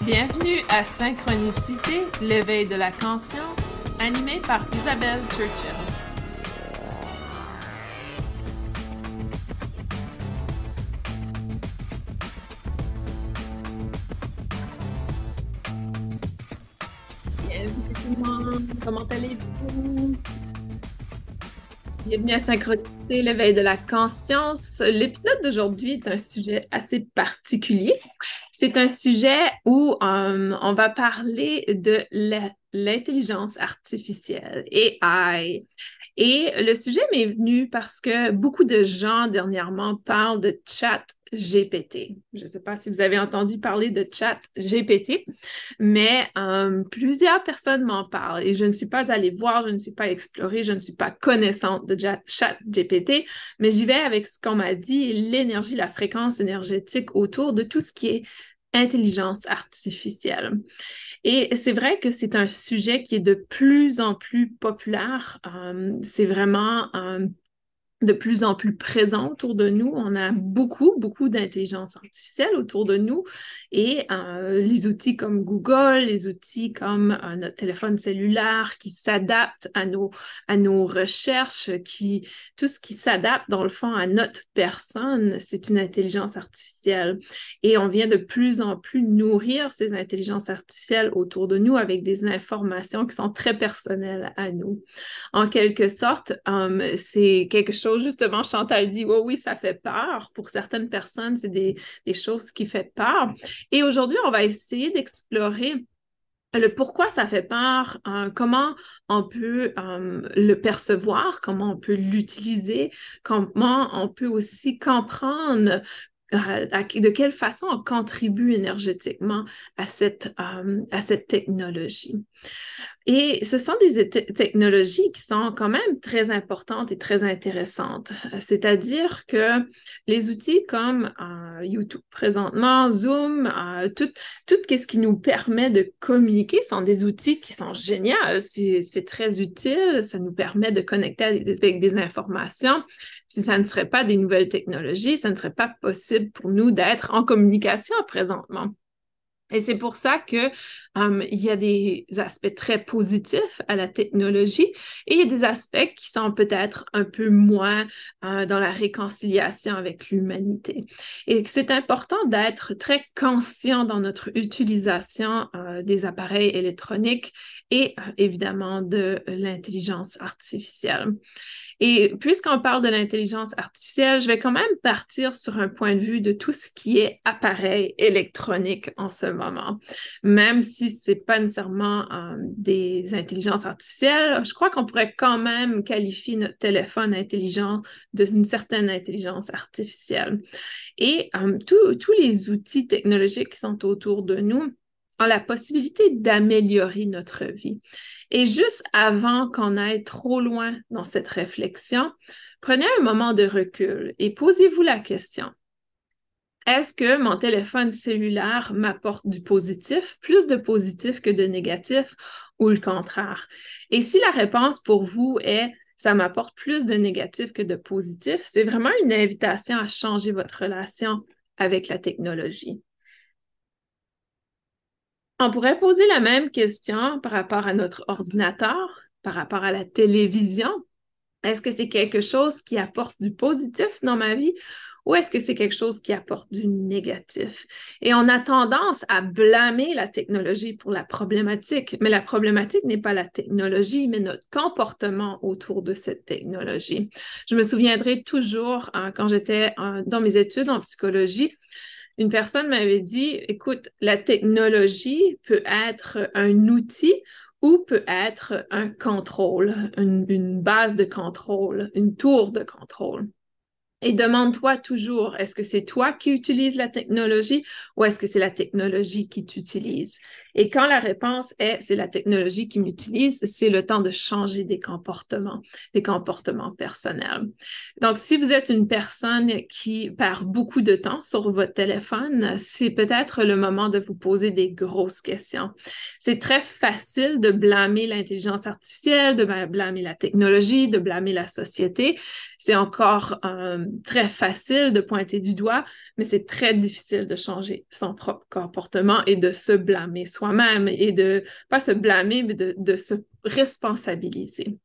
Bienvenue à Synchronicité, l'éveil de la conscience, animé par Isabelle Churchill. Bienvenue tout le monde, comment allez-vous? Bienvenue à Synchronicité, l'éveil de la conscience. L'épisode d'aujourd'hui est un sujet assez particulier. C'est un sujet où on va parler de l'intelligence artificielle, AI. Et le sujet m'est venu parce que beaucoup de gens dernièrement parlent de chat GPT. Je ne sais pas si vous avez entendu parler de chat GPT, mais plusieurs personnes m'en parlent et je ne suis pas allée voir, je ne suis pas explorée, je ne suis pas connaissante de chat GPT, mais j'y vais avec ce qu'on m'a dit, l'énergie, la fréquence énergétique autour de tout ce qui est intelligence artificielle. Et c'est vrai que c'est un sujet qui est de plus en plus populaire. C'est vraiment de plus en plus présent autour de nous. On a beaucoup d'intelligence artificielle autour de nous et les outils comme Google, les outils comme notre téléphone cellulaire qui s'adaptent à nos recherches, tout ce qui s'adapte dans le fond à notre personne, c'est une intelligence artificielle. Et on vient de plus en plus nourrir ces intelligences artificielles autour de nous avec des informations qui sont très personnelles à nous. En quelque sorte, c'est quelque chose, justement, Chantal dit, oh oui, ça fait peur. Pour certaines personnes, c'est des choses qui font peur. Et aujourd'hui, on va essayer d'explorer le pourquoi ça fait peur, comment on peut le percevoir, comment on peut l'utiliser, comment on peut aussi comprendre de quelle façon on contribue énergétiquement à cette technologie. Et ce sont des technologies qui sont quand même très importantes et très intéressantes. C'est-à-dire que les outils comme YouTube présentement, Zoom, tout ce qui nous permet de communiquer sont des outils qui sont géniaux. C'est très utile. Ça nous permet de connecter avec des informations. Si ça ne serait pas des nouvelles technologies, ça ne serait pas possible pour nous d'être en communication présentement. Et c'est pour ça que il y a des aspects très positifs à la technologie et il y a des aspects qui sont peut-être un peu moins dans la réconciliation avec l'humanité. Et c'est important d'être très conscient dans notre utilisation des appareils électroniques et évidemment de l'intelligence artificielle. Et puisqu'on parle de l'intelligence artificielle, je vais quand même partir sur un point de vue de tout ce qui est appareil électronique en ce moment. Même si ce n'est pas nécessairement des intelligences artificielles, je crois qu'on pourrait quand même qualifier notre téléphone intelligent d'une certaine intelligence artificielle. Et tous les outils technologiques qui sont autour de nous ont la possibilité d'améliorer notre vie. Et juste avant qu'on aille trop loin dans cette réflexion, prenez un moment de recul et posez-vous la question. Est-ce que mon téléphone cellulaire m'apporte du positif, plus de positif que de négatif, ou le contraire? Et si la réponse pour vous est ça m'apporte plus de négatif que de positif, c'est vraiment une invitation à changer votre relation avec la technologie. On pourrait poser la même question par rapport à notre ordinateur, par rapport à la télévision. Est-ce que c'est quelque chose qui apporte du positif dans ma vie ou est-ce que c'est quelque chose qui apporte du négatif? Et on a tendance à blâmer la technologie pour la problématique, mais la problématique n'est pas la technologie, mais notre comportement autour de cette technologie. Je me souviendrai toujours quand j'étais dans mes études en psychologie, une personne m'avait dit, écoute, la technologie peut être un outil ou peut être un contrôle, une base de contrôle, une tour de contrôle. Et demande-toi toujours, est-ce que c'est toi qui utilises la technologie ou est-ce que c'est la technologie qui t'utilise? Et quand la réponse est c'est la technologie qui m'utilise, c'est le temps de changer des comportements personnels. Donc, si vous êtes une personne qui perd beaucoup de temps sur votre téléphone, c'est peut-être le moment de vous poser des grosses questions. C'est très facile de blâmer l'intelligence artificielle, de blâmer la technologie, de blâmer la société. C'est encore très facile de pointer du doigt, mais c'est très difficile de changer son propre comportement et de se blâmer soi-même et de, pas se blâmer, mais de se responsabiliser.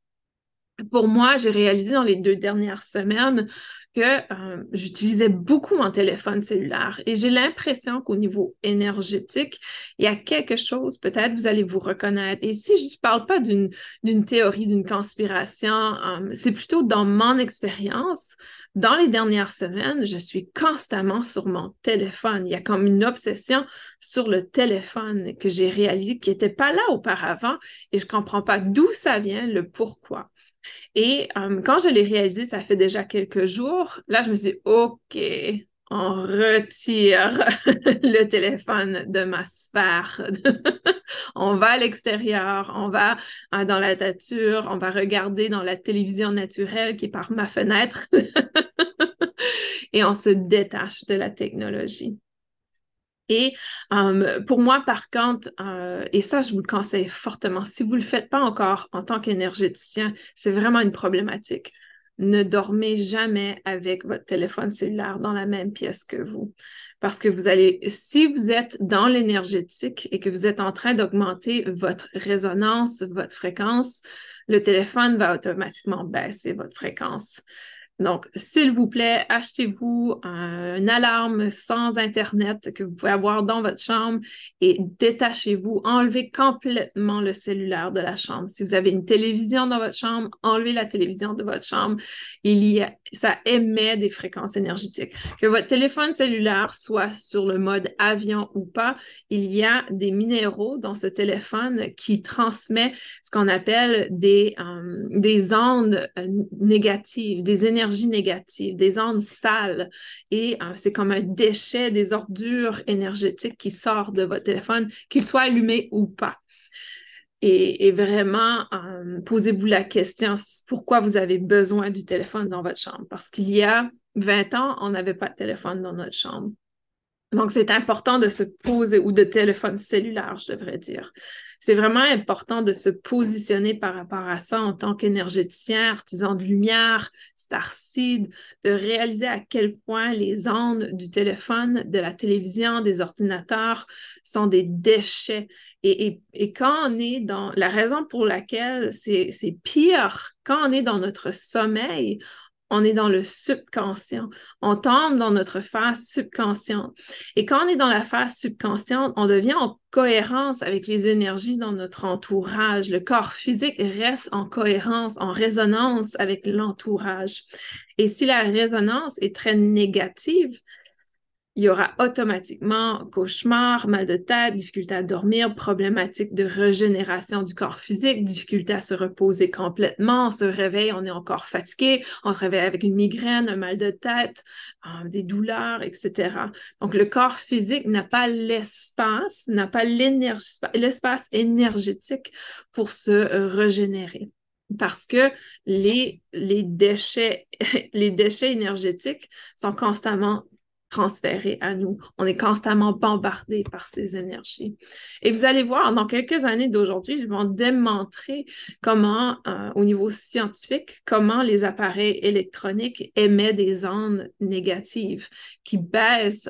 Pour moi, j'ai réalisé dans les 2 dernières semaines que j'utilisais beaucoup mon téléphone cellulaire et j'ai l'impression qu'au niveau énergétique, il y a quelque chose, peut-être vous allez vous reconnaître. Et si je ne parle pas d'une théorie, d'une conspiration, c'est plutôt dans mon expérience. Dans les dernières semaines, je suis constamment sur mon téléphone. Il y a comme une obsession sur le téléphone que j'ai réalisé qui n'était pas là auparavant et je ne comprends pas d'où ça vient, le pourquoi. Et quand je l'ai réalisé, ça fait déjà quelques jours, là, je me suis dit, OK, on retire le téléphone de ma sphère. On va à l'extérieur, on va dans la nature, on va regarder dans la télévision naturelle qui est par ma fenêtre et on se détache de la technologie. Et pour moi, par contre, et ça, je vous le conseille fortement, si vous ne le faites pas encore en tant qu'énergéticien, c'est vraiment une problématique. Ne dormez jamais avec votre téléphone cellulaire dans la même pièce que vous. Parce que vous allez, si vous êtes dans l'énergétique et que vous êtes en train d'augmenter votre résonance, votre fréquence, le téléphone va automatiquement baisser votre fréquence. Donc, s'il vous plaît, achetez-vous une alarme sans Internet que vous pouvez avoir dans votre chambre et détachez-vous. Enlevez complètement le cellulaire de la chambre. Si vous avez une télévision dans votre chambre, enlevez la télévision de votre chambre. Ça émet des fréquences énergétiques. Que votre téléphone cellulaire soit sur le mode avion ou pas, il y a des minéraux dans ce téléphone qui transmettent ce qu'on appelle des ondes négatives, des énergies négatives, des ondes sales. Et c'est comme un déchet, des ordures énergétiques qui sort de votre téléphone, qu'il soit allumé ou pas. Et vraiment, posez-vous la question, pourquoi vous avez besoin du téléphone dans votre chambre? Parce qu'il y a 20 ans, on n'avait pas de téléphone dans notre chambre. Donc, c'est important de se poser, ou de téléphone cellulaire, je devrais dire. C'est vraiment important de se positionner par rapport à ça en tant qu'énergéticien, artisan de lumière, starseed, de réaliser à quel point les ondes du téléphone, de la télévision, des ordinateurs sont des déchets. Et quand on est dans... La raison pour laquelle c'est pire, quand on est dans notre sommeil, on est dans le subconscient. On tombe dans notre phase subconsciente. Et quand on est dans la phase subconsciente, on devient en cohérence avec les énergies dans notre entourage. Le corps physique reste en cohérence, en résonance avec l'entourage. Et si la résonance est très négative, il y aura automatiquement cauchemar, mal de tête, difficulté à dormir, problématique de régénération du corps physique, difficulté à se reposer complètement. On se réveille, on est encore fatigué, on se réveille avec une migraine, un mal de tête, des douleurs, etc. Donc, le corps physique n'a pas l'espace, n'a pas l'espace énergétique pour se régénérer. Parce que les déchets, les déchets énergétiques sont constamment transférés à nous. On est constamment bombardé par ces énergies. Et vous allez voir, dans quelques années d'aujourd'hui, ils vont démontrer comment, au niveau scientifique, comment les appareils électroniques émettent des ondes négatives qui baissent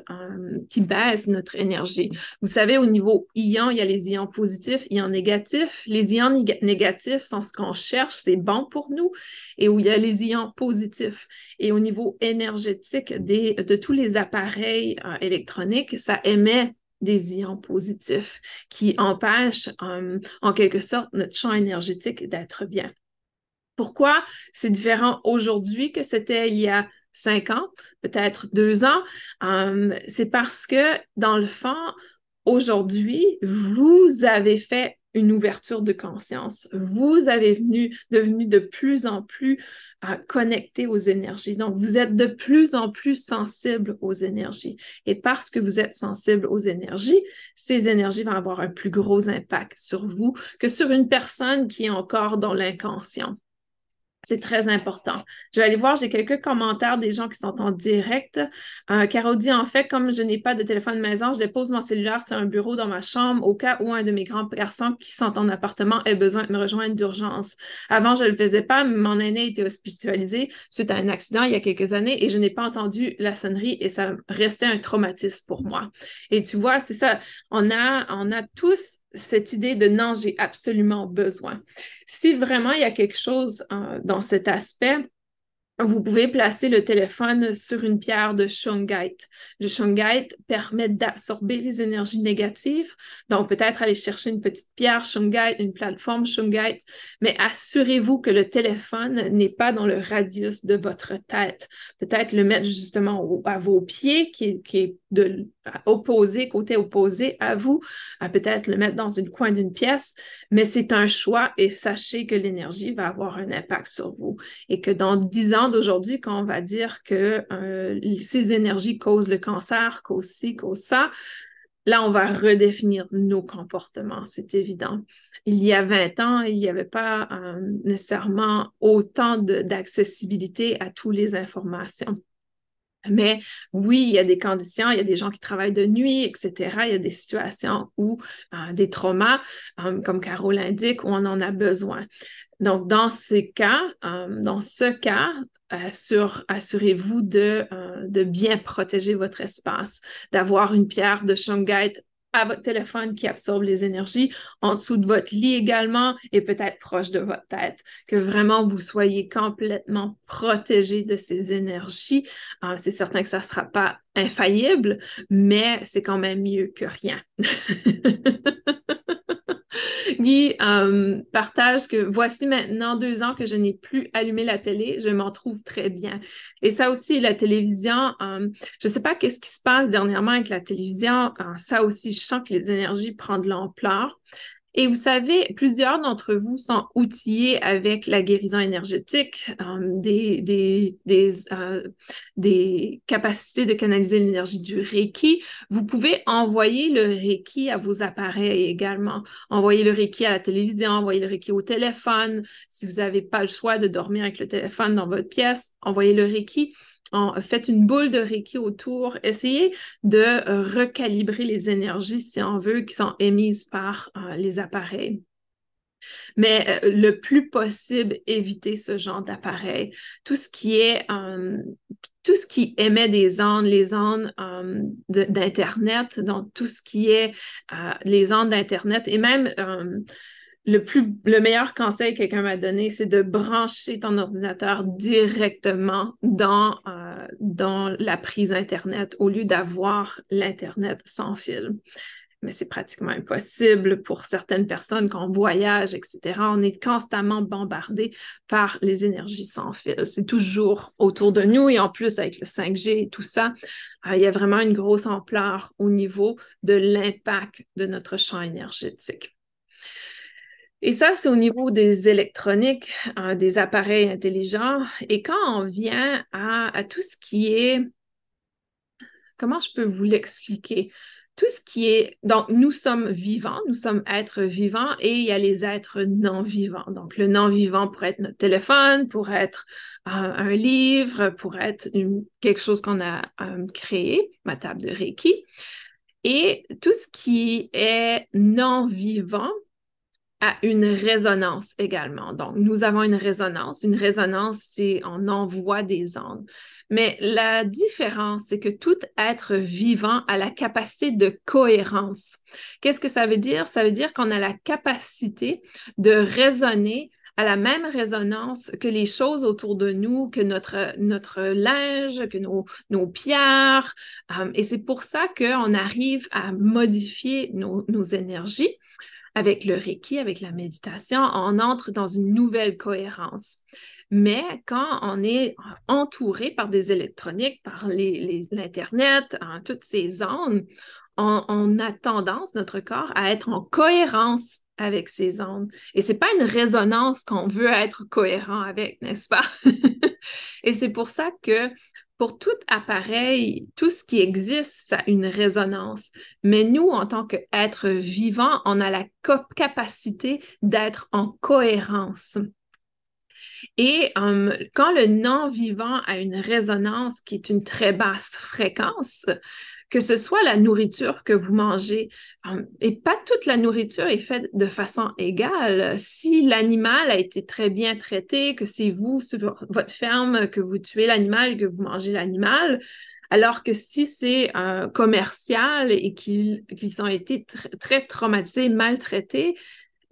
notre énergie. Vous savez, au niveau ion, il y a les ions positifs, ions négatifs. Les ions négatifs sont ce qu'on cherche, c'est bon pour nous. Et où il y a les ions positifs. Et au niveau énergétique de tous les appareils électroniques, ça émet des ions positifs qui empêchent en quelque sorte notre champ énergétique d'être bien. Pourquoi c'est différent aujourd'hui que c'était il y a 5 ans, peut-être 2 ans? C'est parce que, dans le fond, aujourd'hui, vous avez fait une ouverture de conscience. Vous avez devenu de plus en plus connecté aux énergies. Donc, vous êtes de plus en plus sensible aux énergies. Et parce que vous êtes sensible aux énergies, ces énergies vont avoir un plus gros impact sur vous que sur une personne qui est encore dans l'inconscient. C'est très important. Je vais aller voir, j'ai quelques commentaires des gens qui sont en direct. Caro dit, en fait, comme je n'ai pas de téléphone maison, je dépose mon cellulaire sur un bureau dans ma chambre au cas où un de mes grands garçons qui sont en appartement ait besoin de me rejoindre d'urgence. Avant, je ne le faisais pas, mais mon aîné était hospitalisé suite à un accident il y a quelques années et je n'ai pas entendu la sonnerie et ça restait un traumatisme pour moi. Et tu vois, c'est ça. On a tous cette idée de non, j'ai absolument besoin. Si vraiment il y a quelque chose dans cet aspect, vous pouvez placer le téléphone sur une pierre de shungite. Le shungite permet d'absorber les énergies négatives. Donc, peut-être aller chercher une petite pierre shungite, une plateforme shungite, mais assurez-vous que le téléphone n'est pas dans le radius de votre tête. Peut-être le mettre justement à vos pieds, qui est côté opposé à vous. Peut-être le mettre dans un coin d'une pièce, mais c'est un choix et sachez que l'énergie va avoir un impact sur vous et que dans 10 ans d'aujourd'hui, quand on va dire que ces énergies causent le cancer, causent ci, causent ça, là, on va redéfinir nos comportements, c'est évident. Il y a 20 ans, il n'y avait pas nécessairement autant d'accessibilité à toutes les informations. Mais oui, il y a des conditions, il y a des gens qui travaillent de nuit, etc. Il y a des situations où des traumas, comme Caro l'indique, où on en a besoin. Donc, dans ce cas, assurez-vous de bien protéger votre espace, d'avoir une pierre de shungite à votre téléphone qui absorbe les énergies, en dessous de votre lit également et peut-être proche de votre tête, que vraiment vous soyez complètement protégé de ces énergies. C'est certain que ça ne sera pas infaillible, mais c'est quand même mieux que rien. Guy partage que voici maintenant 2 ans que je n'ai plus allumé la télé, je m'en trouve très bien. Et ça aussi, la télévision, je ne sais pas qu'est-ce qui se passe dernièrement avec la télévision, ça aussi, je sens que les énergies prennent de l'ampleur. Et vous savez, plusieurs d'entre vous sont outillés avec la guérison énergétique, des capacités de canaliser l'énergie du Reiki. Vous pouvez envoyer le Reiki à vos appareils également. Envoyer le Reiki à la télévision, envoyer le Reiki au téléphone. Si vous n'avez pas le choix de dormir avec le téléphone dans votre pièce, envoyez le Reiki. Faites une boule de Reiki autour. Essayez de recalibrer les énergies, si on veut, qui sont émises par les appareils. Mais le plus possible, évitez ce genre d'appareil. Tout ce qui émet des ondes, les ondes d'Internet, donc tout ce qui est les ondes d'Internet et même le meilleur conseil que quelqu'un m'a donné, c'est de brancher ton ordinateur directement dans la prise Internet au lieu d'avoir l'Internet sans fil. Mais c'est pratiquement impossible pour certaines personnes quand on voyage, etc. On est constamment bombardé par les énergies sans fil. C'est toujours autour de nous et en plus avec le 5G et tout ça, il y a vraiment une grosse ampleur au niveau de l'impact de notre champ énergétique. Et ça, c'est au niveau des électroniques, des appareils intelligents. Et quand on vient à tout ce qui est, comment je peux vous l'expliquer? Tout ce qui est, donc nous sommes vivants, nous sommes êtres vivants et il y a les êtres non-vivants. Donc le non-vivant pourrait être notre téléphone, pourrait être un livre, pourrait être quelque chose qu'on a créé, ma table de Reiki. Et tout ce qui est non-vivant, à une résonance également. Donc, nous avons une résonance. Une résonance, c'est on envoie des ondes. Mais la différence, c'est que tout être vivant a la capacité de cohérence. Qu'est-ce que ça veut dire? Ça veut dire qu'on a la capacité de résonner à la même résonance que les choses autour de nous, que notre linge, que nos pierres. Et c'est pour ça qu'on arrive à modifier nos énergies. Avec le Reiki, avec la méditation, on entre dans une nouvelle cohérence. Mais quand on est entouré par des électroniques, par l'Internet, toutes ces ondes, on a tendance, notre corps, à être en cohérence avec ces ondes. Et c'est pas une résonance qu'on veut être cohérent avec, n'est-ce pas? Et c'est pour ça que pour tout appareil, tout ce qui existe, ça a une résonance. Mais nous, en tant qu'êtres vivants, on a la capacité d'être en cohérence. Et quand le non-vivant a une résonance qui est une très basse fréquence, que ce soit la nourriture que vous mangez, et pas toute la nourriture est faite de façon égale. Si l'animal a été très bien traité, que c'est vous, sur votre ferme, que vous tuez l'animal et que vous mangez l'animal, alors que si c'est commercial et qu'ils ont été très traumatisés, maltraités,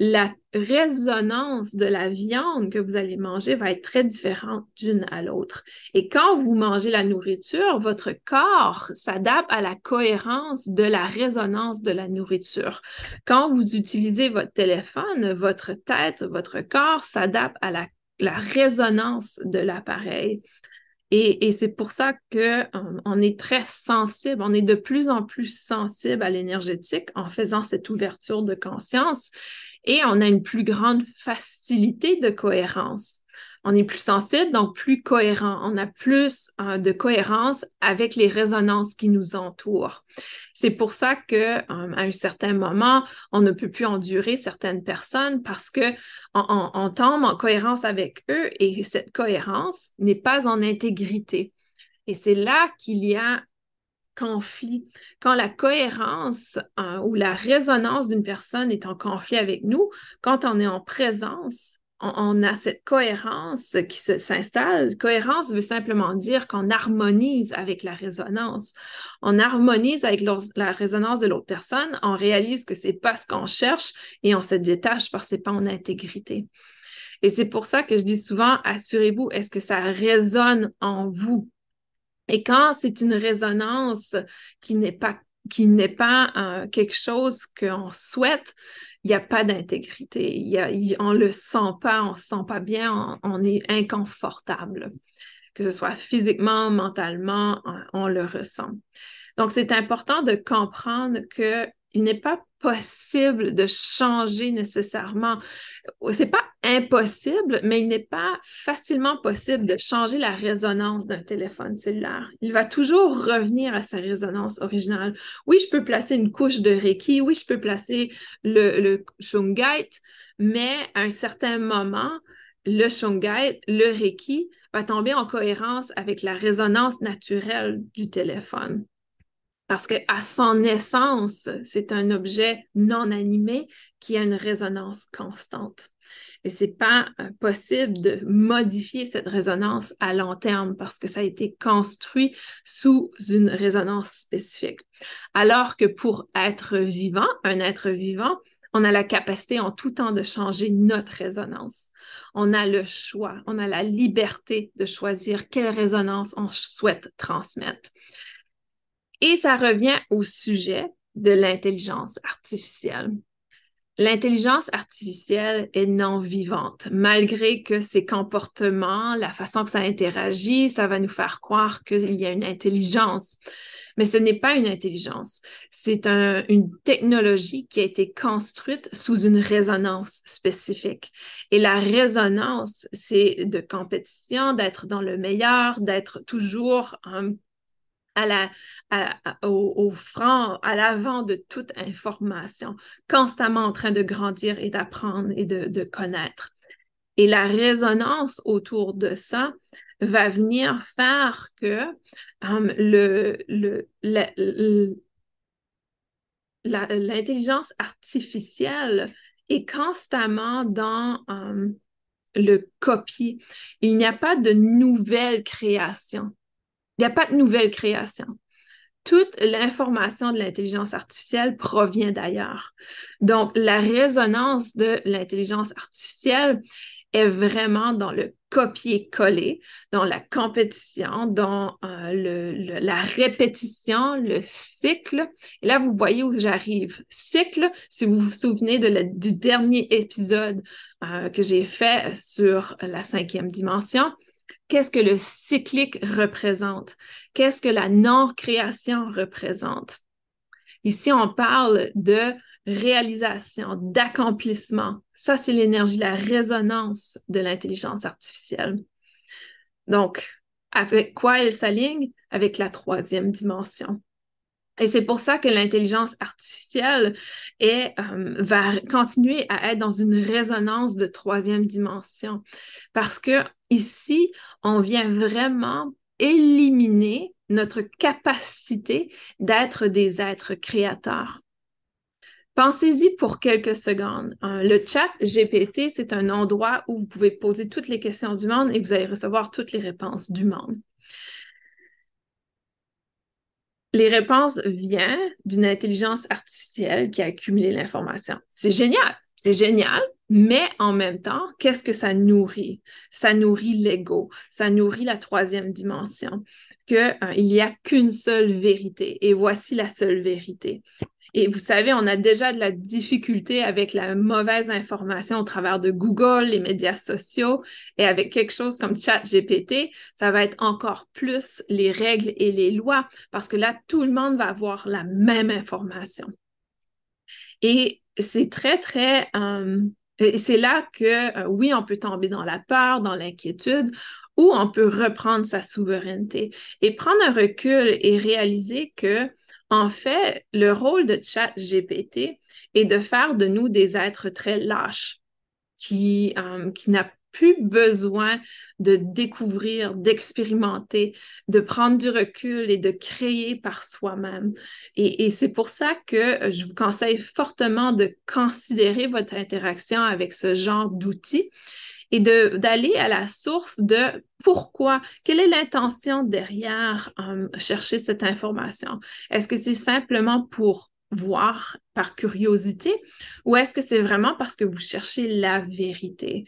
la résonance de la viande que vous allez manger va être très différente d'une à l'autre. Et quand vous mangez la nourriture, votre corps s'adapte à la cohérence de la résonance de la nourriture. Quand vous utilisez votre téléphone, votre tête, votre corps s'adapte à la résonance de l'appareil. Et c'est pour ça qu'on est très sensible, on est de plus en plus sensible à l'énergétique en faisant cette ouverture de conscience et on a une plus grande facilité de cohérence. On est plus sensible, donc plus cohérent. On a plus de cohérence avec les résonances qui nous entourent. C'est pour ça qu'à un certain moment, on ne peut plus endurer certaines personnes parce qu'on tombe en cohérence avec eux et cette cohérence n'est pas en intégrité. Et c'est là qu'il y a conflit. Quand la cohérence ou la résonance d'une personne est en conflit avec nous, quand on est en présence, on a cette cohérence qui s'installe. Cohérence veut simplement dire qu'on harmonise avec la résonance. On harmonise avec la résonance de l'autre personne, on réalise que c'est pas ce qu'on cherche et on se détache parce que c'est pas en intégrité. Et c'est pour ça que je dis souvent, assurez-vous, est-ce que ça résonne en vous? Et quand c'est une résonance qui n'est pas quelque chose qu'on souhaite, il n'y a pas d'intégrité. On ne le sent pas, on ne se sent pas bien, on est inconfortable. Que ce soit physiquement, mentalement, on le ressent. Donc, c'est important de comprendre qu'il n'est pas possible de changer nécessairement. C'est pas impossible, mais il n'est pas facilement possible de changer la résonance d'un téléphone cellulaire. Il va toujours revenir à sa résonance originale. Oui, je peux placer une couche de Reiki, oui, je peux placer le Shungite, mais à un certain moment, le Shungite, le Reiki va tomber en cohérence avec la résonance naturelle du téléphone. Parce qu'à son essence, c'est un objet non animé qui a une résonance constante. Et ce n'est pas possible de modifier cette résonance à long terme parce que ça a été construit sous une résonance spécifique. Alors que pour être vivant, un être vivant, on a la capacité en tout temps de changer notre résonance. On a le choix, on a la liberté de choisir quelle résonance on souhaite transmettre. Et ça revient au sujet de l'intelligence artificielle. L'intelligence artificielle est non vivante, malgré que ses comportements, la façon que ça interagit, ça va nous faire croire qu'il y a une intelligence. Mais ce n'est pas une intelligence, c'est une technologie qui a été construite sous une résonance spécifique. Et la résonance, c'est de compétition, d'être dans le meilleur, d'être toujours au front, à l'avant de toute information, constamment en train de grandir et d'apprendre et de connaître. Et la résonance autour de ça va venir faire que l'intelligence artificielle est constamment dans le copier. Il n'y a pas de nouvelle création. Il n'y a pas de nouvelle création. Toute l'information de l'intelligence artificielle provient d'ailleurs. Donc, la résonance de l'intelligence artificielle est vraiment dans le copier-coller, dans la compétition, dans la répétition, le cycle. Et là, vous voyez où j'arrive. Cycle, si vous vous souvenez du dernier épisode que j'ai fait sur la 5e dimension, qu'est-ce que le cyclique représente? Qu'est-ce que la non-création représente? Ici, on parle de réalisation, d'accomplissement. Ça, c'est l'énergie, la résonance de l'intelligence artificielle. Donc, avec quoi elle s'aligne? Avec la troisième dimension. Et c'est pour ça que l'intelligence artificielle va continuer à être dans une résonance de troisième dimension. Parce que ici, on vient vraiment éliminer notre capacité d'être des êtres créateurs. Pensez-y pour quelques secondes. Le chat GPT, c'est un endroit où vous pouvez poser toutes les questions du monde et vous allez recevoir toutes les réponses du monde. Les réponses viennent d'une intelligence artificielle qui a accumulé l'information. C'est génial, mais en même temps, qu'est-ce que ça nourrit? Ça nourrit l'ego, ça nourrit la troisième dimension, qu'il n'y a qu'une seule vérité, et voici la seule vérité. Et vous savez, on a déjà de la difficulté avec la mauvaise information au travers de Google, les médias sociaux, et avec quelque chose comme ChatGPT, ça va être encore plus les règles et les lois, parce que là, tout le monde va avoir la même information. Et c'est c'est là que, oui, on peut tomber dans la peur, dans l'inquiétude, ou on peut reprendre sa souveraineté et prendre un recul et réaliser que, en fait, le rôle de ChatGPT est de faire de nous des êtres très lâches, qui n'a plus besoin de découvrir, d'expérimenter, de prendre du recul et de créer par soi-même. Et c'est pour ça que je vous conseille fortement de considérer votre interaction avec ce genre d'outils et d'aller à la source de pourquoi, quelle est l'intention derrière chercher cette information. Est-ce que c'est simplement pour voir par curiosité ou est-ce que c'est vraiment parce que vous cherchez la vérité?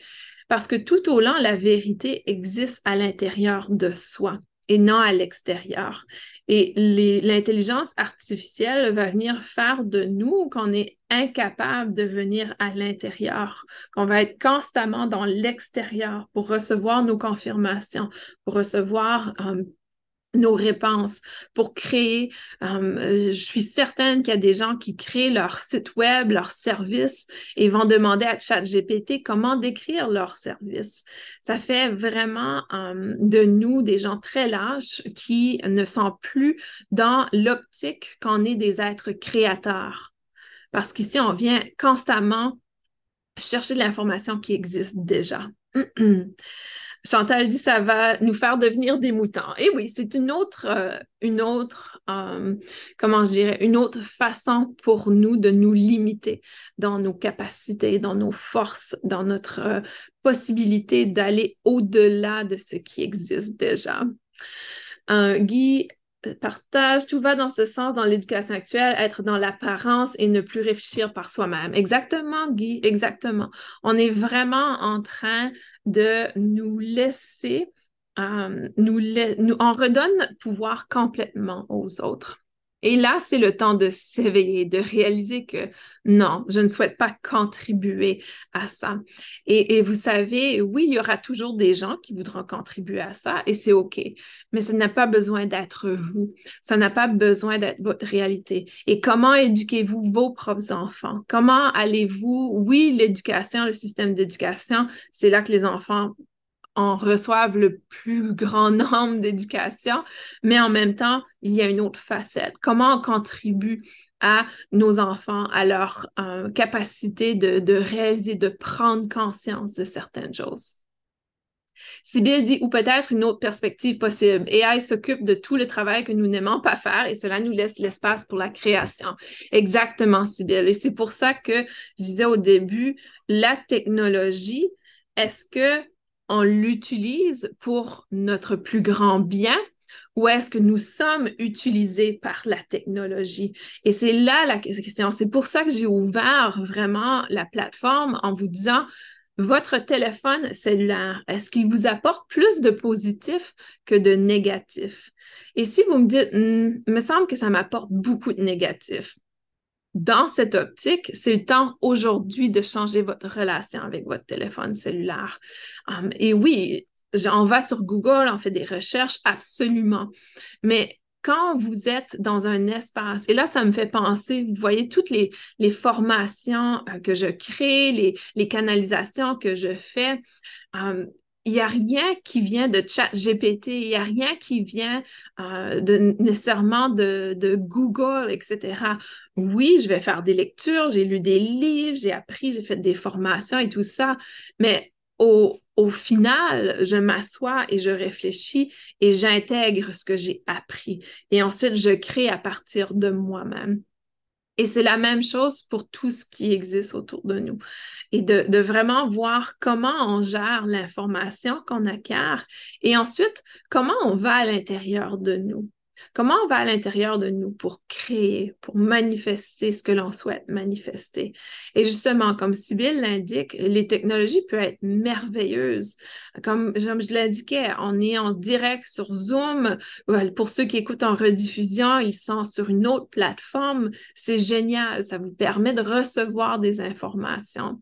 Parce que tout au long, la vérité existe à l'intérieur de soi et non à l'extérieur. Et l'intelligence artificielle va venir faire de nous qu'on est incapable de venir à l'intérieur, qu'on va être constamment dans l'extérieur pour recevoir nos confirmations, pour recevoir nos réponses pour créer. Je suis certaine qu'il y a des gens qui créent leur site web, leur service et vont demander à ChatGPT comment décrire leur service. Ça fait vraiment de nous des gens très lâches qui ne sont plus dans l'optique qu'on est des êtres créateurs. Parce qu'ici, on vient constamment chercher de l'information qui existe déjà. Chantal dit ça va nous faire devenir des moutons. Et oui, c'est comment je dirais, une autre façon pour nous de nous limiter dans nos capacités, dans nos forces, dans notre possibilité d'aller au-delà de ce qui existe déjà. Guy partage, tout va dans ce sens dans l'éducation actuelle, être dans l'apparence et ne plus réfléchir par soi-même. Exactement, Guy, exactement. On est vraiment en train de nous laisser, on redonne notre pouvoir complètement aux autres. Et là, c'est le temps de s'éveiller, de réaliser que non, je ne souhaite pas contribuer à ça. Et vous savez, oui, il y aura toujours des gens qui voudront contribuer à ça et c'est OK. Mais ça n'a pas besoin d'être vous. Ça n'a pas besoin d'être votre réalité. Et comment éduquez-vous vos propres enfants? Comment allez-vous, oui, l'éducation, le système d'éducation, c'est là que les enfants en reçoivent le plus grand nombre d'éducation, mais en même temps, il y a une autre facette. Comment on contribue à nos enfants, à leur capacité de réaliser, de prendre conscience de certaines choses. Sibylle dit, ou peut-être une autre perspective possible. AI s'occupe de tout le travail que nous n'aimons pas faire et cela nous laisse l'espace pour la création. Exactement, Sibylle. Et c'est pour ça que je disais au début, la technologie, est-ce que on l'utilise pour notre plus grand bien ou est-ce que nous sommes utilisés par la technologie? Et c'est là la question. C'est pour ça que j'ai ouvert vraiment la plateforme en vous disant, votre téléphone cellulaire, est-ce qu'il vous apporte plus de positif que de négatif? Et si vous me dites, il me semble que ça m'apporte beaucoup de négatif. Dans cette optique, c'est le temps aujourd'hui de changer votre relation avec votre téléphone cellulaire. Et oui, on va sur Google, on fait des recherches, absolument. Mais quand vous êtes dans un espace, et là, ça me fait penser, vous voyez, toutes les formations que je crée, les canalisations que je fais, il n'y a rien qui vient de ChatGPT, il n'y a rien qui vient nécessairement de Google, etc. Oui, je vais faire des lectures, j'ai lu des livres, j'ai appris, j'ai fait des formations et tout ça, mais au final, je m'assois et je réfléchis et j'intègre ce que j'ai appris. Et ensuite, je crée à partir de moi-même. Et c'est la même chose pour tout ce qui existe autour de nous. Et de vraiment voir comment on gère l'information qu'on acquiert et ensuite, comment on va à l'intérieur de nous. Comment on va à l'intérieur de nous pour créer, pour manifester ce que l'on souhaite manifester. Et justement, comme Sybille l'indique, les technologies peuvent être merveilleuses. Comme je l'indiquais, on est en direct sur Zoom. Pour ceux qui écoutent en rediffusion, ils sont sur une autre plateforme. C'est génial, ça vous permet de recevoir des informations.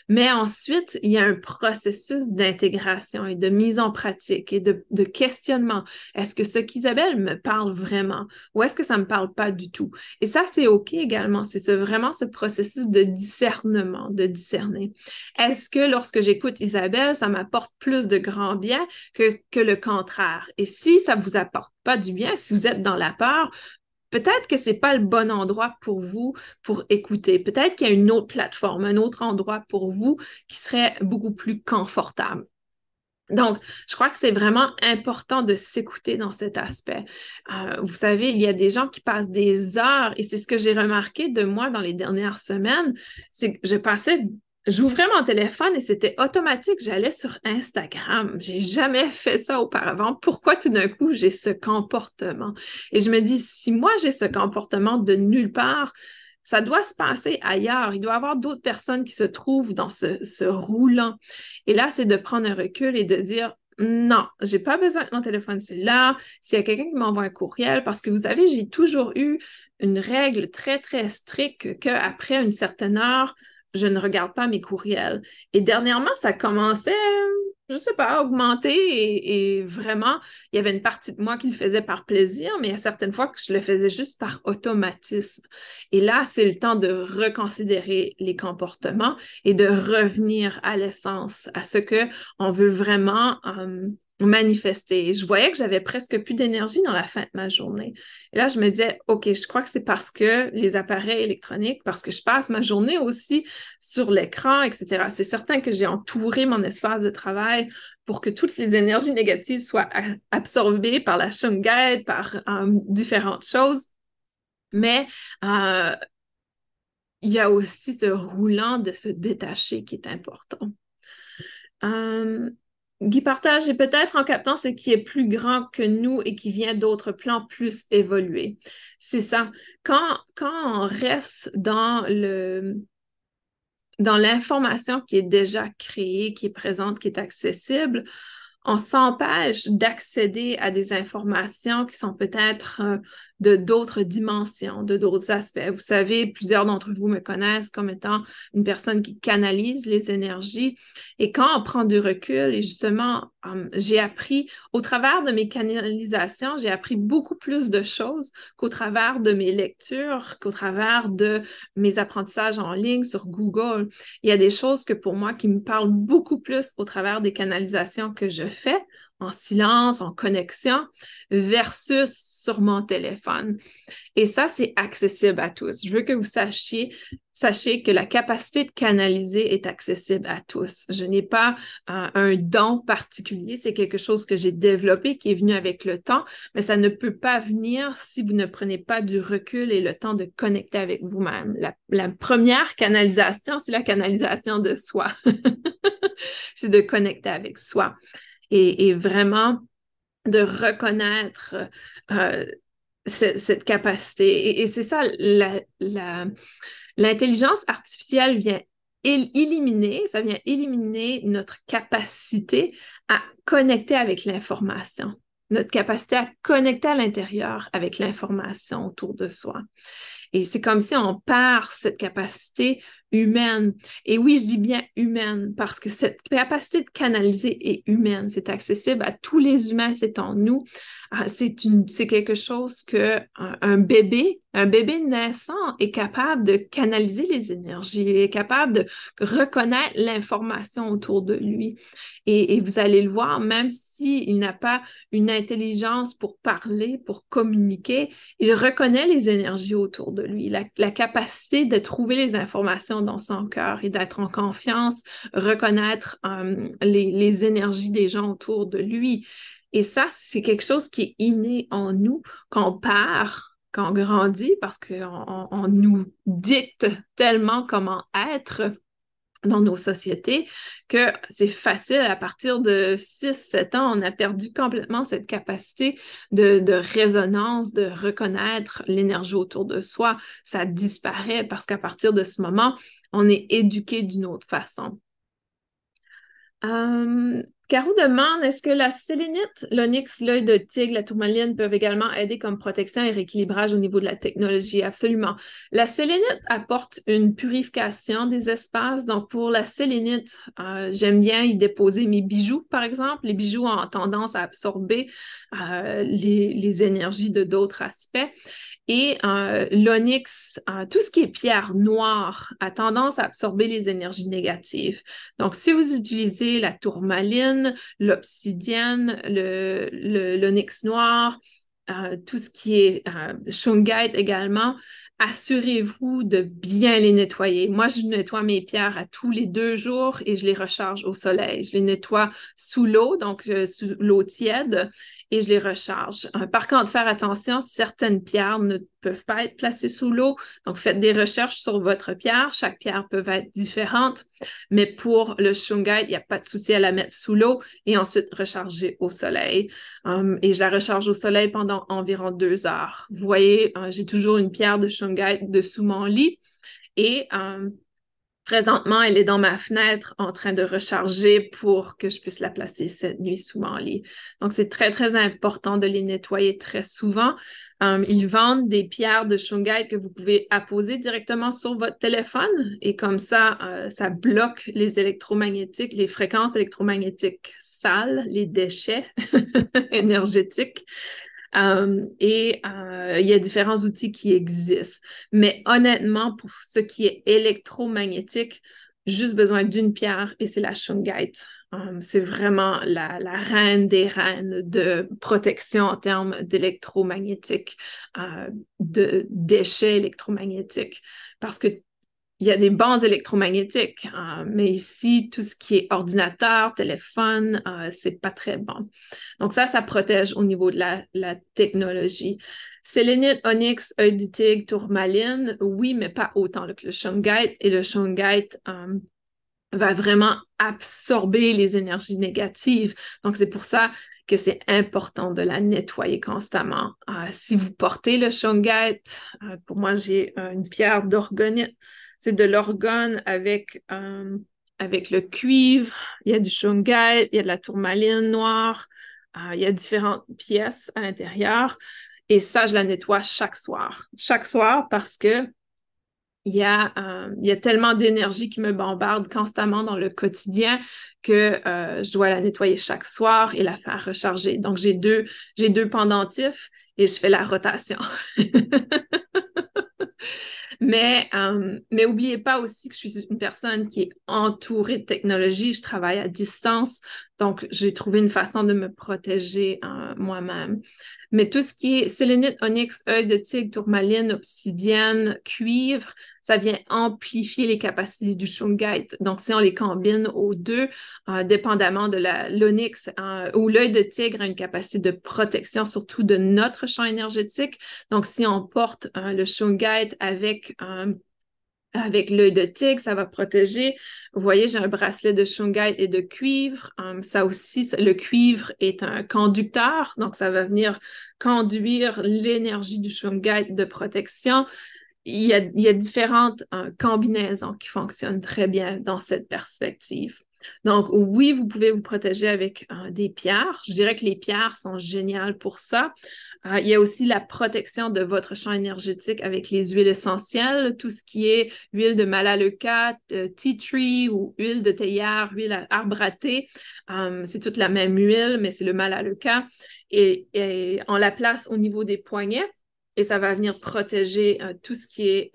Mais ensuite, il y a un processus d'intégration et de mise en pratique et de questionnement. Est-ce que ce qu'Isabelle me parle vraiment ou est-ce que ça ne me parle pas du tout? Et ça, c'est OK également. C'est vraiment ce processus de discernement, de discerner. Est-ce que lorsque j'écoute Isabelle, ça m'apporte plus de grand bien que le contraire? Et si ça ne vous apporte pas du bien, si vous êtes dans la peur, peut-être que ce n'est pas le bon endroit pour vous pour écouter. Peut-être qu'il y a une autre plateforme, un autre endroit pour vous qui serait beaucoup plus confortable. Donc, je crois que c'est vraiment important de s'écouter dans cet aspect. Vous savez, il y a des gens qui passent des heures, et c'est ce que j'ai remarqué de moi dans les dernières semaines, c'est que j'ouvrais mon téléphone et c'était automatique, j'allais sur Instagram. J'ai jamais fait ça auparavant. Pourquoi tout d'un coup j'ai ce comportement? Et je me dis, si moi j'ai ce comportement de nulle part, ça doit se passer ailleurs. Il doit y avoir d'autres personnes qui se trouvent dans ce roulant. Et là, c'est de prendre un recul et de dire, non, j'ai pas besoin de mon téléphone cellulaire. S'il y a quelqu'un qui m'envoie un courriel, parce que vous savez, j'ai toujours eu une règle très, très stricte qu'après une certaine heure, je ne regarde pas mes courriels. Et dernièrement, ça commençait, je ne sais pas, à augmenter et vraiment, il y avait une partie de moi qui le faisait par plaisir, mais il y a certaines fois que je le faisais juste par automatisme. Et là, c'est le temps de reconsidérer les comportements et de revenir à l'essence, à ce qu'on veut vraiment manifester. Et je voyais que j'avais presque plus d'énergie dans la fin de ma journée. Et là, je me disais, OK, je crois que c'est parce que les appareils électroniques, parce que je passe ma journée aussi sur l'écran, etc. C'est certain que j'ai entouré mon espace de travail pour que toutes les énergies négatives soient absorbées par la shungite, par différentes choses. Mais il y a aussi ce roulant de se détacher qui est important. Guy partage et peut-être en captant ce qui est plus grand que nous et qui vient d'autres plans plus évolués. C'est ça. Quand on reste dans l'information qui est déjà créée, qui est présente, qui est accessible, on s'empêche d'accéder à des informations qui sont peut-être de d'autres dimensions, de d'autres aspects. Vous savez, plusieurs d'entre vous me connaissent comme étant une personne qui canalise les énergies. Et quand on prend du recul, et justement, j'ai appris, au travers de mes canalisations, j'ai appris beaucoup plus de choses qu'au travers de mes lectures, qu'au travers de mes apprentissages en ligne sur Google. Il y a des choses que pour moi qui me parlent beaucoup plus au travers des canalisations que je fais en silence, en connexion, versus sur mon téléphone. Et ça, c'est accessible à tous. Je veux que vous sachiez que la capacité de canaliser est accessible à tous. Je n'ai pas un don particulier, c'est quelque chose que j'ai développé, qui est venu avec le temps, mais ça ne peut pas venir si vous ne prenez pas du recul et le temps de connecter avec vous-même. La première canalisation, c'est la canalisation de soi. C'est de connecter avec soi et vraiment de reconnaître cette capacité. Et c'est ça, l'intelligence artificielle vient ça vient éliminer notre capacité à connecter avec l'information, notre capacité à connecter à l'intérieur avec l'information autour de soi. Et c'est comme si on perd cette capacité humaine. Et oui, je dis bien humaine, parce que cette capacité de canaliser est humaine. C'est accessible à tous les humains, c'est en nous. C'est quelque chose que un bébé naissant est capable de canaliser les énergies, il est capable de reconnaître l'information autour de lui. Et vous allez le voir, même s'il n'a pas une intelligence pour parler, pour communiquer, il reconnaît les énergies autour de lui, la capacité de trouver les informations dans son cœur et d'être en confiance, reconnaître les énergies des gens autour de lui. Et ça, c'est quelque chose qui est inné en nous, qu'on perd quand on grandit, parce qu'on nous dicte tellement comment être dans nos sociétés, que c'est facile, à partir de 6, 7 ans, on a perdu complètement cette capacité de résonance, de reconnaître l'énergie autour de soi. Ça disparaît parce qu'à partir de ce moment, on est éduqué d'une autre façon. Caro demande, est-ce que la sélénite, l'onyx, l'œil de tigre, la tourmaline peuvent également aider comme protection et rééquilibrage au niveau de la technologie? Absolument. La sélénite apporte une purification des espaces. Donc, pour la sélénite, j'aime bien y déposer mes bijoux, par exemple. Les bijoux ont tendance à absorber les énergies de d'autres aspects. Et l'onyx, tout ce qui est pierre noire, a tendance à absorber les énergies négatives. Donc, si vous utilisez la tourmaline, l'obsidienne, l'onyx noir, tout ce qui est shungite également, assurez-vous de bien les nettoyer. Moi, je nettoie mes pierres à tous les 2 jours et je les recharge au soleil. Je les nettoie sous l'eau, donc sous l'eau tiède, et je les recharge. Par contre, faire attention, certaines pierres ne peuvent pas être placées sous l'eau. Donc, faites des recherches sur votre pierre. Chaque pierre peut être différente. Mais pour le shungite, il n'y a pas de souci à la mettre sous l'eau et ensuite recharger au soleil. Et je la recharge au soleil pendant environ 2 heures. Vous voyez, j'ai toujours une pierre de shungite dessous mon lit et présentement, elle est dans ma fenêtre en train de recharger pour que je puisse la placer cette nuit sous mon lit. Donc, c'est très, très important de les nettoyer très souvent. Ils vendent des pierres de shungite que vous pouvez apposer directement sur votre téléphone et comme ça, ça bloque les électromagnétiques, les fréquences électromagnétiques sales, les déchets énergétiques. Il y a différents outils qui existent. Mais honnêtement, pour ce qui est électromagnétique, juste besoin d'une pierre et c'est la shungite. C'est vraiment la reine des reines de protection en termes d'électromagnétique, de déchets électromagnétiques. Parce que il y a des bandes électromagnétiques, mais ici, tout ce qui est ordinateur, téléphone, c'est pas très bon. Donc ça protège au niveau de la technologie. Sélénite, onyx, œil du tigre, tourmaline, oui, mais pas autant que le shungite. Et le shungite va vraiment absorber les énergies négatives. Donc c'est pour ça que c'est important de la nettoyer constamment. Si vous portez le shungite, pour moi, j'ai une pierre d'orgonite. C'est de l'orgone avec le cuivre. Il y a du shungite, il y a de la tourmaline noire. Il y a différentes pièces à l'intérieur. Et ça, je la nettoie chaque soir. Chaque soir parce que il y a tellement d'énergie qui me bombarde constamment dans le quotidien que je dois la nettoyer chaque soir et la faire recharger. Donc, j'ai deux pendentifs et je fais la rotation. Mais n'oubliez pas aussi que je suis une personne qui est entourée de technologie. Je travaille à distance, donc j'ai trouvé une façon de me protéger moi-même. Mais tout ce qui est sélénite, onyx, œil de tigre, tourmaline, obsidienne, cuivre, ça vient amplifier les capacités du shungite. Donc, si on les combine aux deux, dépendamment de l'onyx ou l'œil de tigre a une capacité de protection, surtout de notre champ énergétique. Donc, si on porte le shungite avec l'œil de tigre, ça va protéger. Vous voyez, j'ai un bracelet de shungite et de cuivre. Ça aussi, le cuivre est un conducteur, donc ça va venir conduire l'énergie du shungite de protection. Il y a différentes combinaisons qui fonctionnent très bien dans cette perspective. Donc, oui, vous pouvez vous protéger avec des pierres. Je dirais que les pierres sont géniales pour ça. Il y a aussi la protection de votre champ énergétique avec les huiles essentielles, tout ce qui est huile de Melaleuca, tea tree ou huile de théière, huile à arbre à thé. C'est toute la même huile, mais c'est le Melaleuca. Et on la place au niveau des poignets et ça va venir protéger tout ce qui est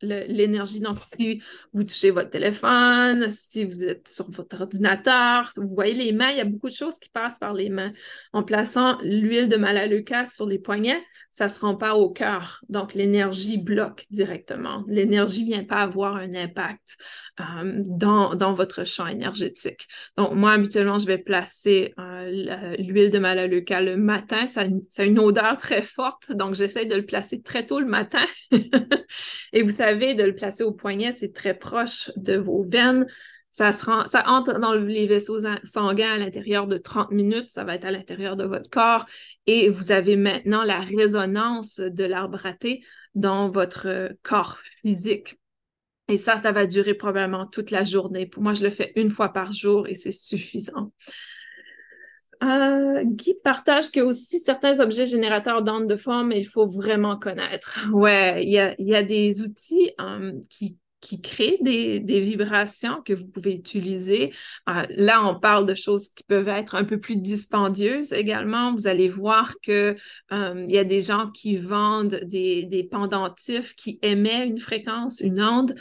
l'énergie. Donc, si vous touchez votre téléphone, si vous êtes sur votre ordinateur, vous voyez les mains, il y a beaucoup de choses qui passent par les mains. En plaçant l'huile de Melaleuca sur les poignets, ça ne se rend pas au cœur. Donc, l'énergie bloque directement. L'énergie ne vient pas avoir un impact dans votre champ énergétique. Donc, moi, habituellement, je vais placer l'huile de Melaleuca le matin. Ça a une odeur très forte, donc j'essaie de le placer très tôt le matin. Et vous savez, de le placer au poignet, c'est très proche de vos veines. Ça entre dans les vaisseaux sanguins à l'intérieur de 30 minutes. Ça va être à l'intérieur de votre corps. Et vous avez maintenant la résonance de l'arbre à thé dans votre corps physique. Et ça va durer probablement toute la journée. Pour moi, je le fais une fois par jour et c'est suffisant. Guy partage qu'il y a aussi certains objets générateurs d'ondes de forme, mais il faut vraiment connaître. Ouais, il y a des outils qui créent des vibrations que vous pouvez utiliser. Là, on parle de choses qui peuvent être un peu plus dispendieuses également. Vous allez voir que il y a des gens qui vendent des pendentifs qui émettent une fréquence, une onde.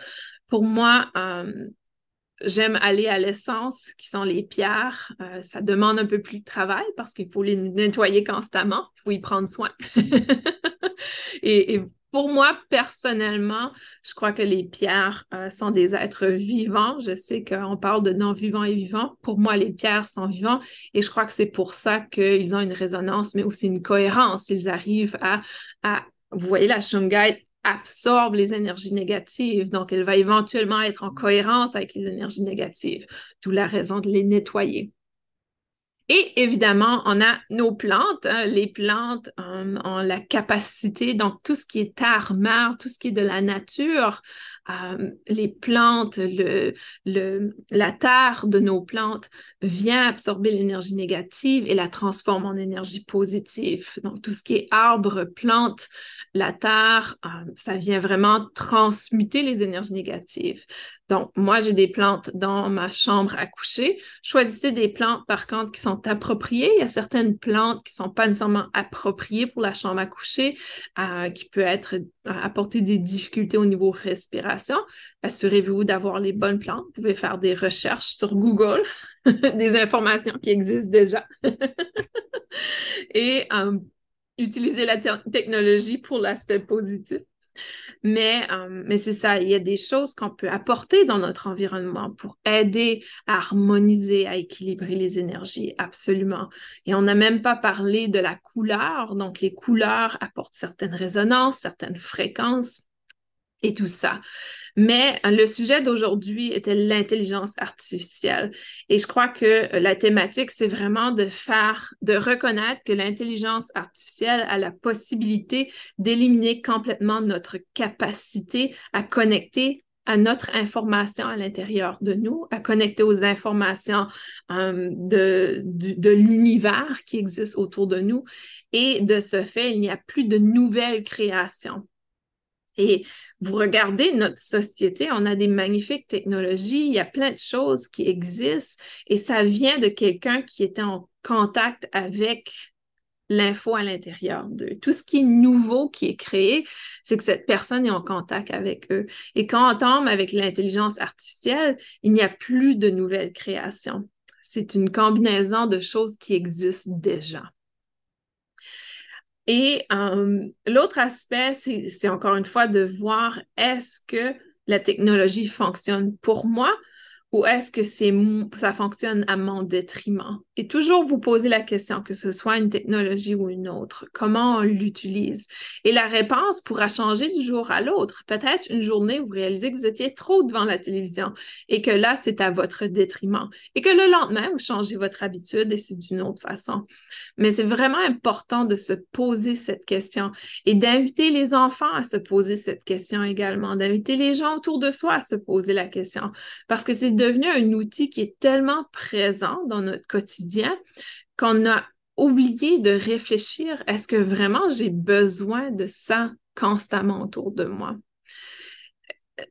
Pour moi, j'aime aller à l'essence, qui sont les pierres. Ça demande un peu plus de travail parce qu'il faut les nettoyer constamment. Il faut y prendre soin. Et pour moi, personnellement, je crois que les pierres sont des êtres vivants. Je sais qu'on parle de non-vivants et vivants. Pour moi, les pierres sont vivants et je crois que c'est pour ça qu'ils ont une résonance, mais aussi une cohérence. Ils arrivent vous voyez, la shungite absorbe les énergies négatives, donc elle va éventuellement être en cohérence avec les énergies négatives, d'où la raison de les nettoyer. Et évidemment, on a nos plantes. Hein. Les plantes ont la capacité, donc tout ce qui est terre-mer, tout ce qui est de la nature, les plantes, la terre de nos plantes vient absorber l'énergie négative et la transforme en énergie positive. Donc tout ce qui est arbre, plante, la terre, ça vient vraiment transmuter les énergies négatives. Donc, moi, j'ai des plantes dans ma chambre à coucher. Choisissez des plantes, par contre, qui sont appropriées. Il y a certaines plantes qui ne sont pas nécessairement appropriées pour la chambre à coucher, qui peut apporter des difficultés au niveau respiration. Assurez-vous d'avoir les bonnes plantes. Vous pouvez faire des recherches sur Google, des informations qui existent déjà. Et utiliser la technologie pour l'aspect positif. Mais c'est ça, il y a des choses qu'on peut apporter dans notre environnement pour aider à harmoniser, à équilibrer les énergies, absolument. Et on n'a même pas parlé de la couleur. Donc, les couleurs apportent certaines résonances, certaines fréquences et tout ça. Mais le sujet d'aujourd'hui était l'intelligence artificielle. Et je crois que la thématique, c'est vraiment de reconnaître que l'intelligence artificielle a la possibilité d'éliminer complètement notre capacité à connecter à notre information à l'intérieur de nous, à connecter aux informations de l'univers qui existe autour de nous. Et de ce fait, il n'y a plus de nouvelles créations. Et vous regardez notre société, on a des magnifiques technologies, il y a plein de choses qui existent et ça vient de quelqu'un qui était en contact avec l'info à l'intérieur d'eux. Tout ce qui est nouveau, qui est créé, c'est que cette personne est en contact avec eux. Et quand on tombe avec l'intelligence artificielle, il n'y a plus de nouvelles créations. C'est une combinaison de choses qui existent déjà. Et l'autre aspect, c'est encore une fois de voir est-ce que la technologie fonctionne pour moi ou est-ce que ça fonctionne à mon détriment? Et toujours vous poser la question, que ce soit une technologie ou une autre, comment on l'utilise? Et la réponse pourra changer du jour à l'autre. Peut-être une journée, vous réalisez que vous étiez trop devant la télévision et que là, c'est à votre détriment. Et que le lendemain, vous changez votre habitude et c'est d'une autre façon. Mais c'est vraiment important de se poser cette question et d'inviter les enfants à se poser cette question également, d'inviter les gens autour de soi à se poser la question. Parce que c'est devenu un outil qui est tellement présent dans notre quotidien qu'on a oublié de réfléchir, est-ce que vraiment j'ai besoin de ça constamment autour de moi?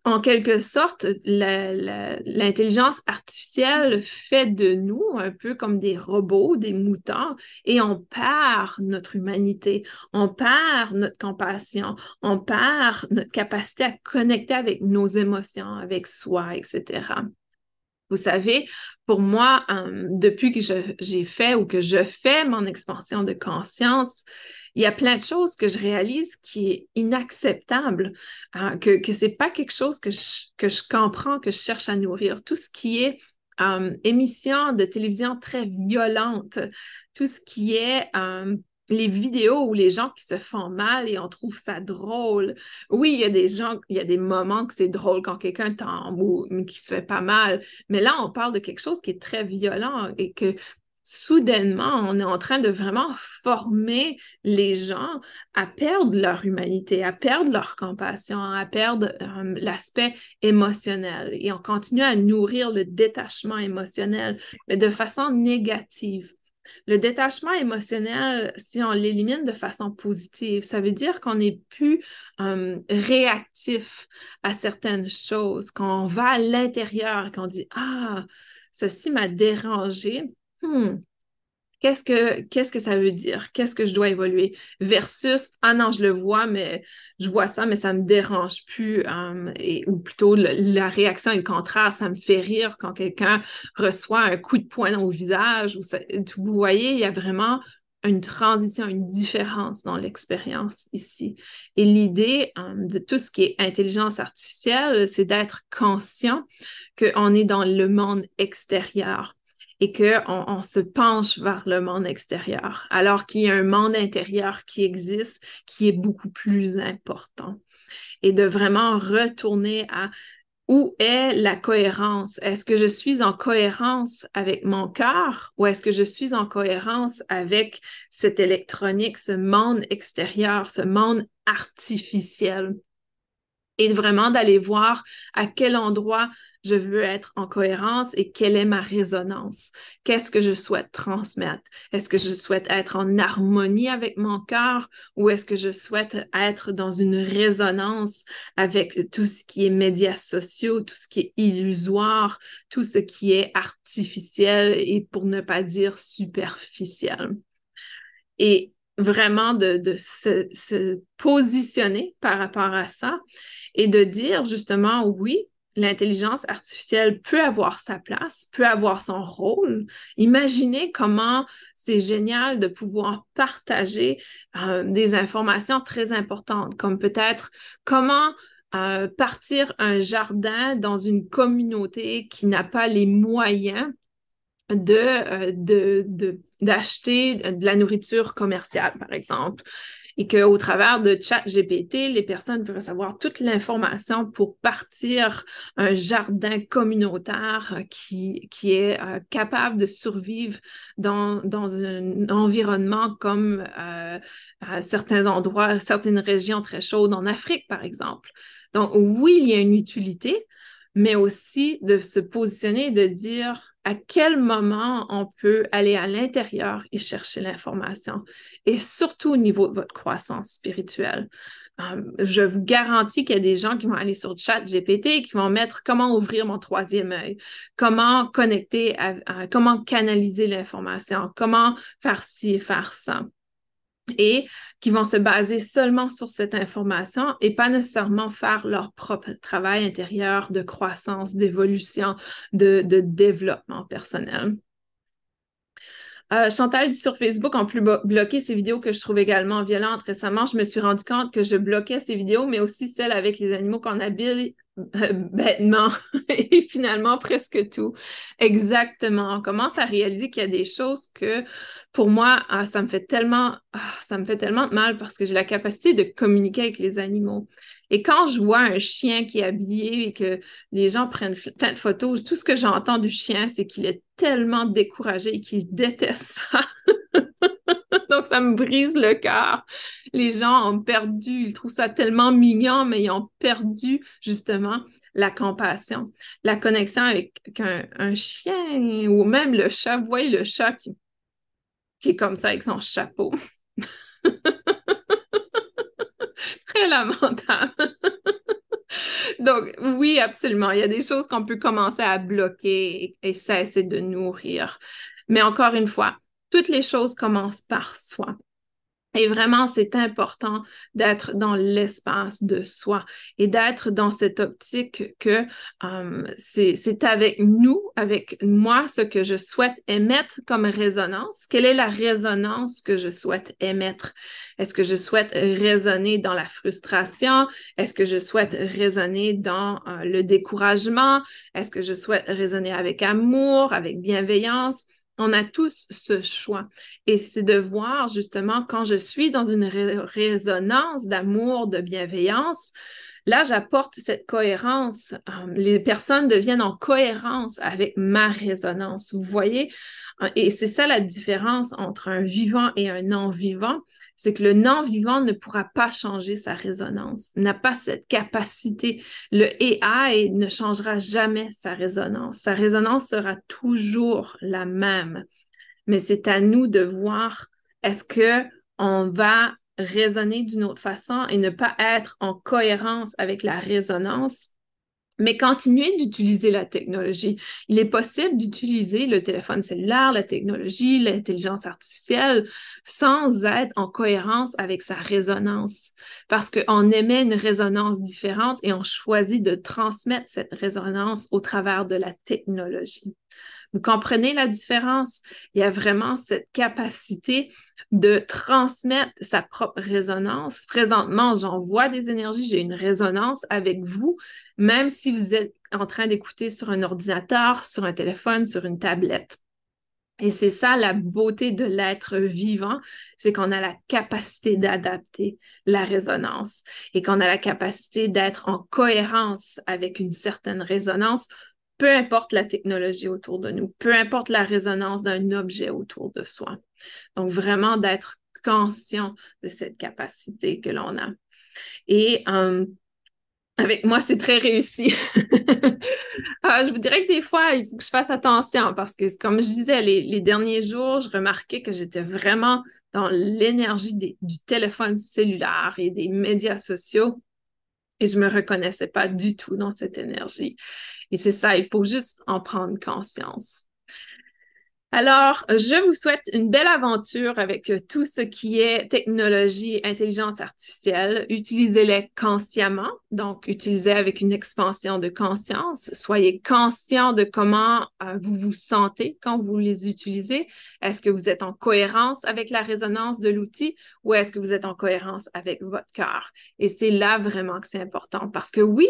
En quelque sorte, l'intelligence artificielle fait de nous un peu comme des robots, des moutons, et on perd notre humanité, on perd notre compassion, on perd notre capacité à connecter avec nos émotions, avec soi, etc. Vous savez, pour moi, depuis que j'ai fait ou que je fais mon expansion de conscience, il y a plein de choses que je réalise qui est inacceptable, que c'est pas quelque chose que je comprends, que je cherche à nourrir. Tout ce qui est émission de télévision très violente, tout ce qui est les vidéos où les gens qui se font mal et on trouve ça drôle. Oui, il y a des gens, il y a des moments que c'est drôle quand quelqu'un tombe ou qui se fait pas mal, mais là, on parle de quelque chose qui est très violent et que soudainement, on est en train de vraiment former les gens à perdre leur humanité, à perdre leur compassion, à perdre l'aspect émotionnel. Et on continue à nourrir le détachement émotionnel, mais de façon négative. Le détachement émotionnel, si on l'élimine de façon positive, ça veut dire qu'on n'est plus réactif à certaines choses, qu'on va à l'intérieur, qu'on dit, ah, ceci m'a dérangé. Qu'est-ce que ça veut dire? Qu'est-ce que je dois évoluer? Versus, ah non, je le vois, mais je vois ça, mais ça me dérange plus. Ou plutôt, la réaction est le contraire. Ça me fait rire quand quelqu'un reçoit un coup de poing au visage. Vous voyez, il y a vraiment une transition, une différence dans l'expérience ici. Et l'idée de tout ce qui est intelligence artificielle, c'est d'être conscient qu'on est dans le monde extérieur et qu'on se penche vers le monde extérieur, alors qu'il y a un monde intérieur qui existe, qui est beaucoup plus important. Et de vraiment retourner à où est la cohérence? Est-ce que je suis en cohérence avec mon cœur ou est-ce que je suis en cohérence avec cette électronique, ce monde extérieur, ce monde artificiel? Et vraiment d'aller voir à quel endroit je veux être en cohérence et quelle est ma résonance. Qu'est-ce que je souhaite transmettre? Est-ce que je souhaite être en harmonie avec mon cœur ou est-ce que je souhaite être dans une résonance avec tout ce qui est médias sociaux, tout ce qui est illusoire, tout ce qui est artificiel et pour ne pas dire superficiel? Et vraiment de se positionner par rapport à ça et de dire justement, oui, l'intelligence artificielle peut avoir sa place, peut avoir son rôle. Imaginez comment c'est génial de pouvoir partager des informations très importantes, comme peut-être comment partir un jardin dans une communauté qui n'a pas les moyens d'acheter de la nourriture commerciale, par exemple. Et qu'au travers de ChatGPT, les personnes peuvent savoir toute l'information pour partir un jardin communautaire qui est capable de survivre dans un environnement comme à certains endroits, certaines régions très chaudes en Afrique, par exemple. Donc, oui, il y a une utilité, mais aussi de se positionner et de dire à quel moment on peut aller à l'intérieur et chercher l'information, et surtout au niveau de votre croissance spirituelle. Je vous garantis qu'il y a des gens qui vont aller sur ChatGPT, qui vont mettre comment ouvrir mon troisième œil, comment connecter, comment canaliser l'information, comment faire ci et faire ça. Et qui vont se baser seulement sur cette information et pas nécessairement faire leur propre travail intérieur de croissance, d'évolution, de développement personnel. Chantal dit sur Facebook, on peut bloquer ces vidéos que je trouve également violentes. Récemment, je me suis rendu compte que je bloquais ces vidéos, mais aussi celles avec les animaux qu'on habille bêtement et finalement presque tout. Exactement. On commence à réaliser qu'il y a des choses que pour moi, ça me fait tellement de mal parce que j'ai la capacité de communiquer avec les animaux. Et quand je vois un chien qui est habillé et que les gens prennent plein de photos, tout ce que j'entends du chien, c'est qu'il est tellement découragé et qu'il déteste ça. Donc, ça me brise le cœur. Les gens ont perdu, ils trouvent ça tellement mignon, mais ils ont perdu justement la compassion, la connexion avec un chien ou même le chat. Vous voyez le chat qui est comme ça avec son chapeau. Très lamentable. Donc, oui, absolument. Il y a des choses qu'on peut commencer à bloquer et cesser de nourrir. Mais encore une fois, toutes les choses commencent par soi. Et vraiment, c'est important d'être dans l'espace de soi et d'être dans cette optique que c'est avec nous, avec moi, ce que je souhaite émettre comme résonance. Quelle est la résonance que je souhaite émettre? Est-ce que je souhaite résonner dans la frustration? Est-ce que je souhaite résonner dans le découragement? Est-ce que je souhaite résonner avec amour, avec bienveillance? On a tous ce choix. Et c'est de voir justement quand je suis dans une résonance d'amour, de bienveillance, là, j'apporte cette cohérence. Les personnes deviennent en cohérence avec ma résonance. Vous voyez? Et c'est ça la différence entre un vivant et un non-vivant. C'est que le non-vivant ne pourra pas changer sa résonance, n'a pas cette capacité. Le AI ne changera jamais sa résonance. Sa résonance sera toujours la même. Mais c'est à nous de voir est-ce qu'on va résonner d'une autre façon et ne pas être en cohérence avec la résonance, mais continuer d'utiliser la technologie. Il est possible d'utiliser le téléphone cellulaire, la technologie, l'intelligence artificielle sans être en cohérence avec sa résonance parce qu'on émet une résonance différente et on choisit de transmettre cette résonance au travers de la technologie. Vous comprenez la différence? Il y a vraiment cette capacité de transmettre sa propre résonance. Présentement, j'envoie des énergies, j'ai une résonance avec vous, même si vous êtes en train d'écouter sur un ordinateur, sur un téléphone, sur une tablette. Et c'est ça la beauté de l'être vivant, c'est qu'on a la capacité d'adapter la résonance et qu'on a la capacité d'être en cohérence avec une certaine résonance, peu importe la technologie autour de nous, peu importe la résonance d'un objet autour de soi. Donc, vraiment d'être conscient de cette capacité que l'on a. Et avec moi, c'est très réussi. Je vous dirais que des fois, il faut que je fasse attention parce que, comme je disais, les derniers jours, je remarquais que j'étais vraiment dans l'énergie du téléphone cellulaire et des médias sociaux et je ne me reconnaissais pas du tout dans cette énergie. Et c'est ça, il faut juste en prendre conscience. Alors, je vous souhaite une belle aventure avec tout ce qui est technologie et intelligence artificielle. Utilisez-les consciemment, donc utilisez avec une expansion de conscience. Soyez conscient de comment vous vous sentez quand vous les utilisez. Est-ce que vous êtes en cohérence avec la résonance de l'outil ou est-ce que vous êtes en cohérence avec votre cœur? Et c'est là vraiment que c'est important parce que oui,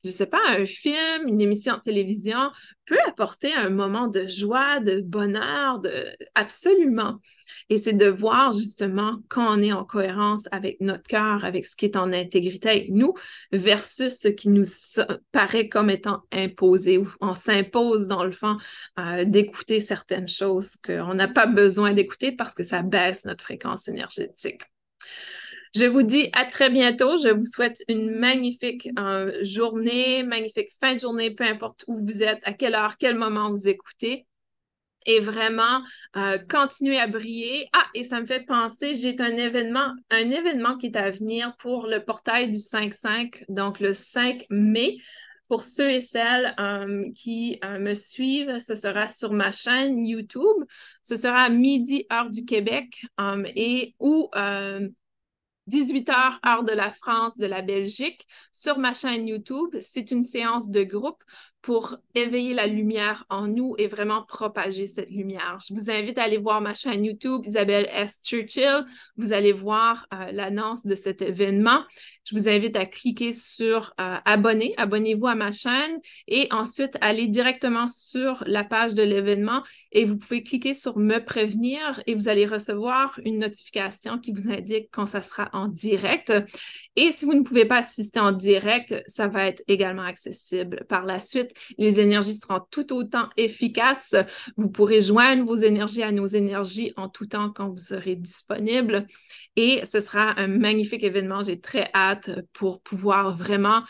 je sais pas, un film, une émission de télévision peut apporter un moment de joie, de bonheur, absolument. Et c'est de voir justement quand on est en cohérence avec notre cœur, avec ce qui est en intégrité avec nous, versus ce qui nous paraît comme étant imposé, ou on s'impose dans le fond d'écouter certaines choses qu'on n'a pas besoin d'écouter parce que ça baisse notre fréquence énergétique. Je vous dis à très bientôt. Je vous souhaite une magnifique journée, magnifique fin de journée, peu importe où vous êtes, à quelle heure, quel moment vous écoutez. Et vraiment, continuez à briller. Ah, et ça me fait penser, j'ai un événement qui est à venir pour le portail du 5-5, donc le 5 mai. Pour ceux et celles qui me suivent, ce sera sur ma chaîne YouTube. Ce sera à midi, heure du Québec, et où 18h, heure de la France, de la Belgique, sur ma chaîne YouTube. C'est une séance de groupe pour éveiller la lumière en nous et vraiment propager cette lumière. Je vous invite à aller voir ma chaîne YouTube, Isabelle S. Churchill. Vous allez voir l'annonce de cet événement. Je vous invite à cliquer sur abonner. Abonnez-vous à ma chaîne et ensuite aller directement sur la page de l'événement et vous pouvez cliquer sur me prévenir et vous allez recevoir une notification qui vous indique quand ça sera en direct. Et si vous ne pouvez pas assister en direct, ça va être également accessible par la suite Les énergies seront tout autant efficaces. Vous pourrez joindre vos énergies à nos énergies en tout temps quand vous serez disponible. Et ce sera un magnifique événement. J'ai très hâte pour pouvoir vraiment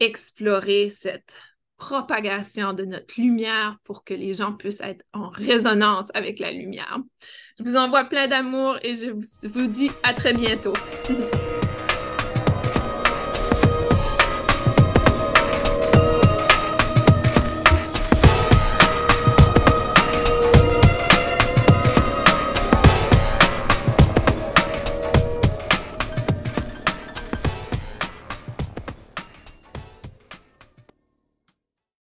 explorer cette propagation de notre lumière pour que les gens puissent être en résonance avec la lumière. Je vous envoie plein d'amour et je vous dis à très bientôt.